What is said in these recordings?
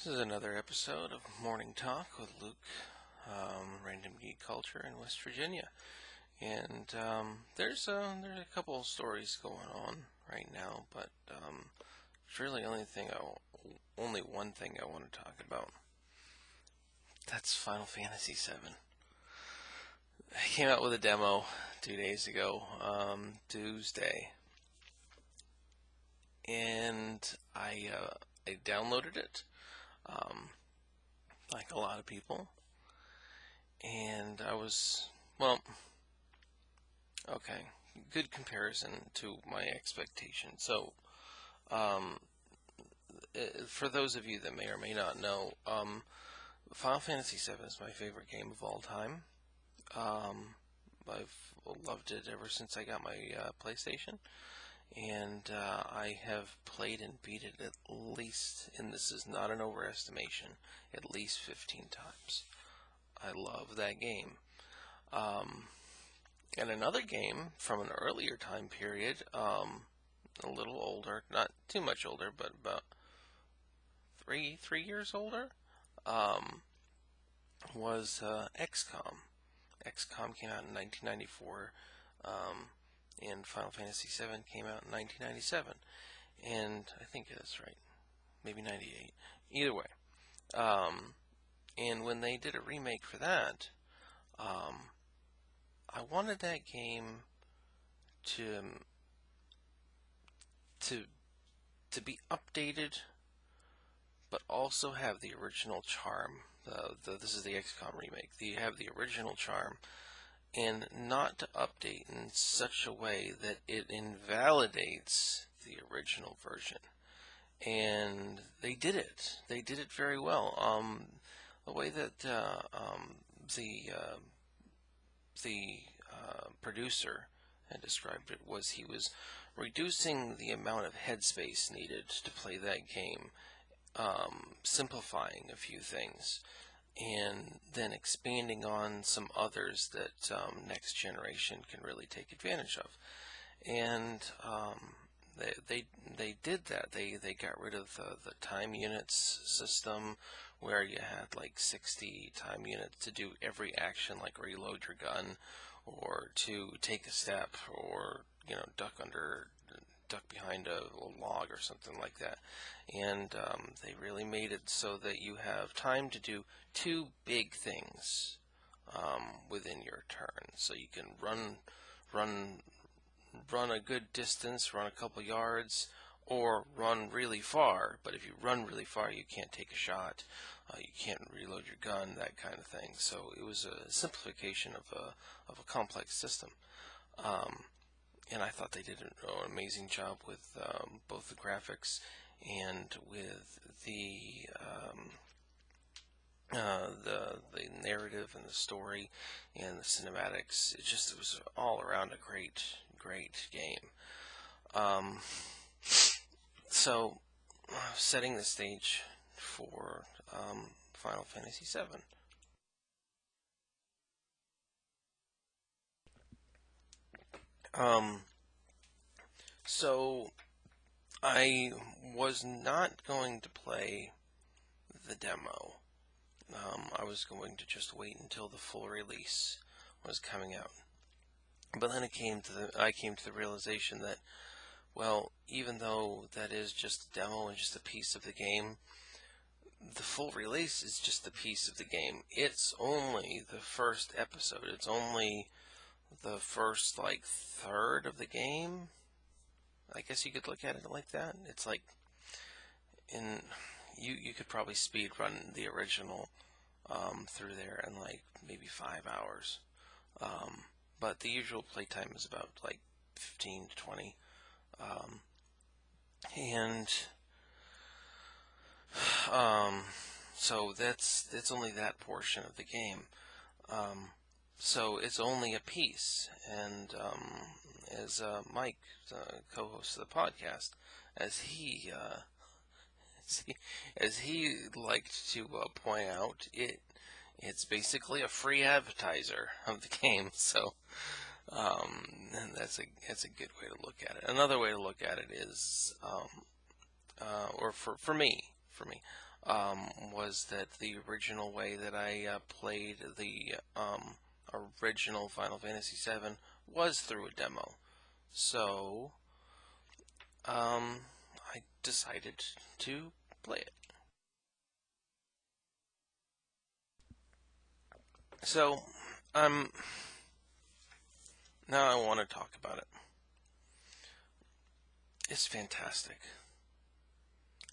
This is another episode of Morning Talk with Luke, Random Geek Culture in West Virginia. And there's a couple of stories going on right now, but it's really only one thing I want to talk about. That's Final Fantasy VII. I came out with a demo 2 days ago, Tuesday, and I downloaded it. Like a lot of people, and I was, good comparison to my expectation. So, for those of you that may or may not know, Final Fantasy VII is my favorite game of all time. I've loved it ever since I got my PlayStation. And I have played and beat it at least, and this is not an overestimation, at least 15 times. I love that game. And another game from an earlier time period, a little older, not too much older, but about three years older, was XCom. XCom came out in 1994. And Final Fantasy VII came out in 1997, and I think that's right, maybe 98. Either way, and when they did a remake for that, I wanted that game to be updated, but also have the original charm. This is the XCOM remake. You have the original charm. And not to update in such a way that it invalidates the original version. And they did it. They did it very well. The way that the producer had described it was he was reducing the amount of headspace needed to play that game, simplifying a few things, and then expanding on some others that next generation can really take advantage of. And they did that. They got rid of the time units system, where you had like 60 time units to do every action, like reload your gun, or to take a step, or duck behind a log or something like that. And they really made it so that you have time to do two big things within your turn. So you can run a good distance, run a couple yards, or run really far. But if you run really far, you can't take a shot. You can't reload your gun, that kind of thing. So it was a simplification of a complex system. And I thought they did an amazing job with both the graphics and with the narrative and the story and the cinematics. It was all around a great game. So, setting the stage for Final Fantasy VII. So I was not going to play the demo. I was going to just wait until the full release was coming out. But then I came to the realization that, well, even though that is just a demo and just a piece of the game, the full release is just a piece of the game. It's only the first episode. It's only the first third of the game. I guess you could look at it like that. It's like you could probably speed run the original through there in maybe 5 hours. But the usual playtime is about 15 to 20. So it's only that portion of the game. So it's only a piece, and as Mike, co-host of the podcast, as he liked to point out, it's basically a free advertiser of the game. So and that's a good way to look at it. Another way to look at it is, or for me, for me, was that the original way that I played the original Final Fantasy VII was through a demo. So I decided to play it. So now I want to talk about it. It's fantastic.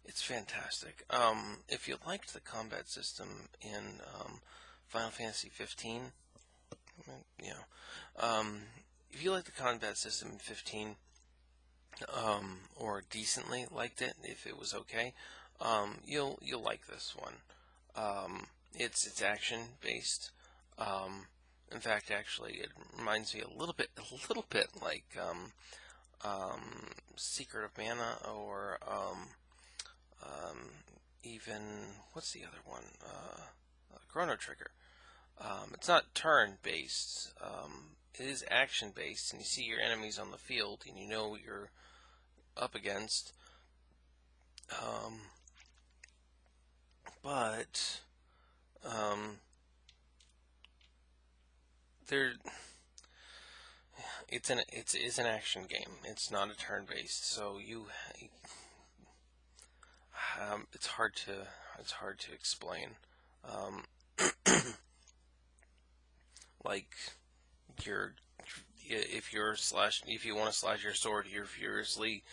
It's fantastic. If you liked the combat system in Final Fantasy 15, you know, if you liked the combat system in 15, or decently liked it, if it was okay, you'll like this one. It's action based. In fact, actually, it reminds me a little bit like Secret of Mana, or even what's the other one? Chrono Trigger. It's not turn based. It is action based, and you see your enemies on the field, and you know what you're up against. But there, it's an action game. It's not a turn based, so it's hard to explain. Um, like if you want to slash your sword, you're furiously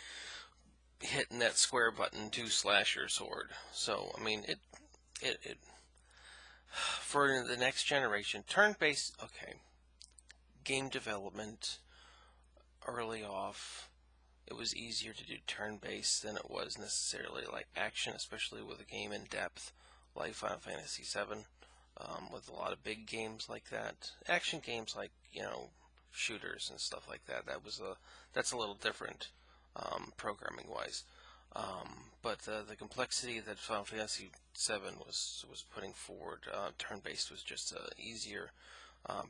hitting that square button to slash your sword. So I mean it for the next generation turn-based. Okay, game development early off, it was easier to do turn-based than it was necessarily like action, especially with a game in depth like Final Fantasy VII. With a lot of big games like that, action games like shooters and stuff like that. That's a little different, programming wise. But the complexity that Final Fantasy VII was putting forward, turn-based, was just easier,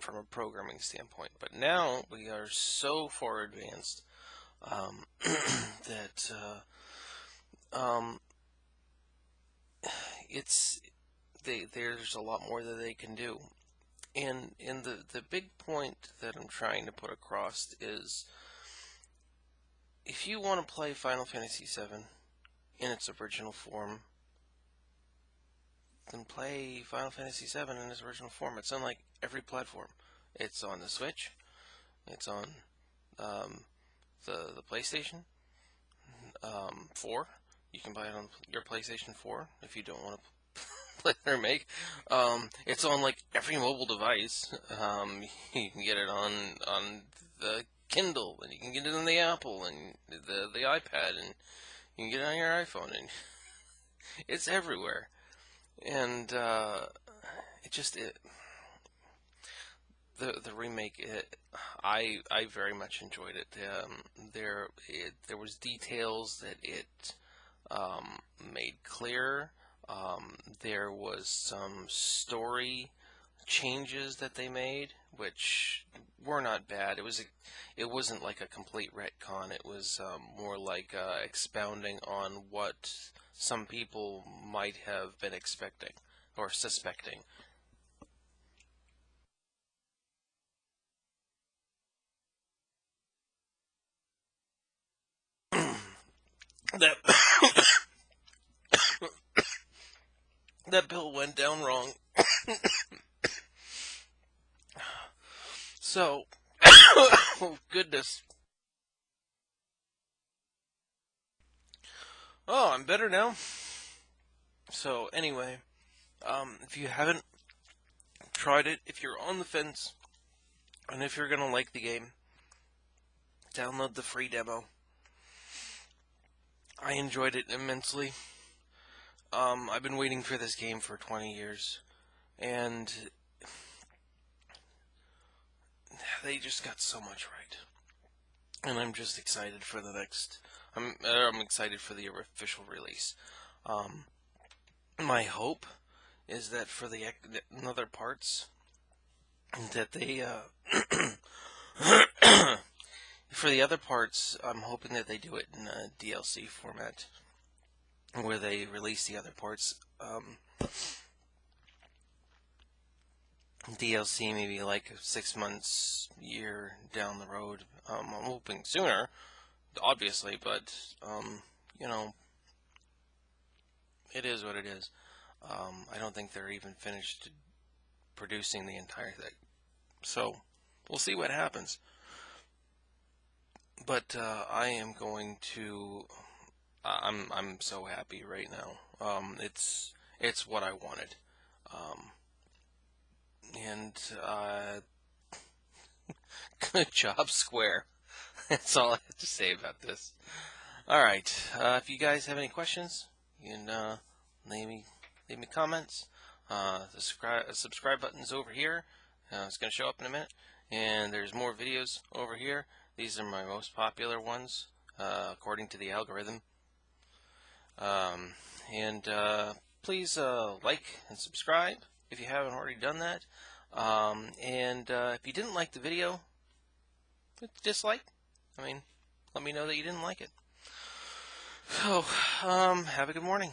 from a programming standpoint. But now we are so far advanced, that um, there's a lot more that they can do. And the big point that I'm trying to put across is, if you want to play Final Fantasy VII in its original form, then play Final Fantasy VII in its original form. It's on like every platform. It's on the Switch. It's on the PlayStation 4. You can buy it on your PlayStation 4 if you don't want to play the remake. It's on like every mobile device. You can get it on the Kindle, and you can get it on the Apple and the iPad, and you can get it on your iPhone, and it's everywhere. And the remake, I very much enjoyed it. There was details that it made clear. There was some story changes that they made, which were not bad. It wasn't like a complete retcon. It was more like expounding on what some people might have been expecting or suspecting. That that bill went down wrong. So, oh goodness. Oh, I'm better now. So anyway, if you haven't tried it, if you're on the fence, and if you're gonna like the game, download the free demo. I enjoyed it immensely. I've been waiting for this game for 20 years, and they just got so much right. And I'm just excited for the next. I'm excited for the official release. My hope is that for the other parts, that they for the other parts, I'm hoping that they do it in a DLC format, where they release the other parts. DLC maybe like 6 months, year down the road. I'm hoping sooner, obviously, but you know, it is what it is. I don't think they're even finished producing the entire thing, so we'll see what happens. But I am going to. I'm so happy right now. It's what I wanted. Um, and Good job, Square. That's all I have to say about this. All right. If you guys have any questions, you can leave me comments. The subscribe button's over here. It's going to show up in a minute. And there's more videos over here. These are my most popular ones, according to the algorithm. And please like and subscribe if you haven't already done that. And if you didn't like the video, dislike. I mean, let me know that you didn't like it. So, have a good morning.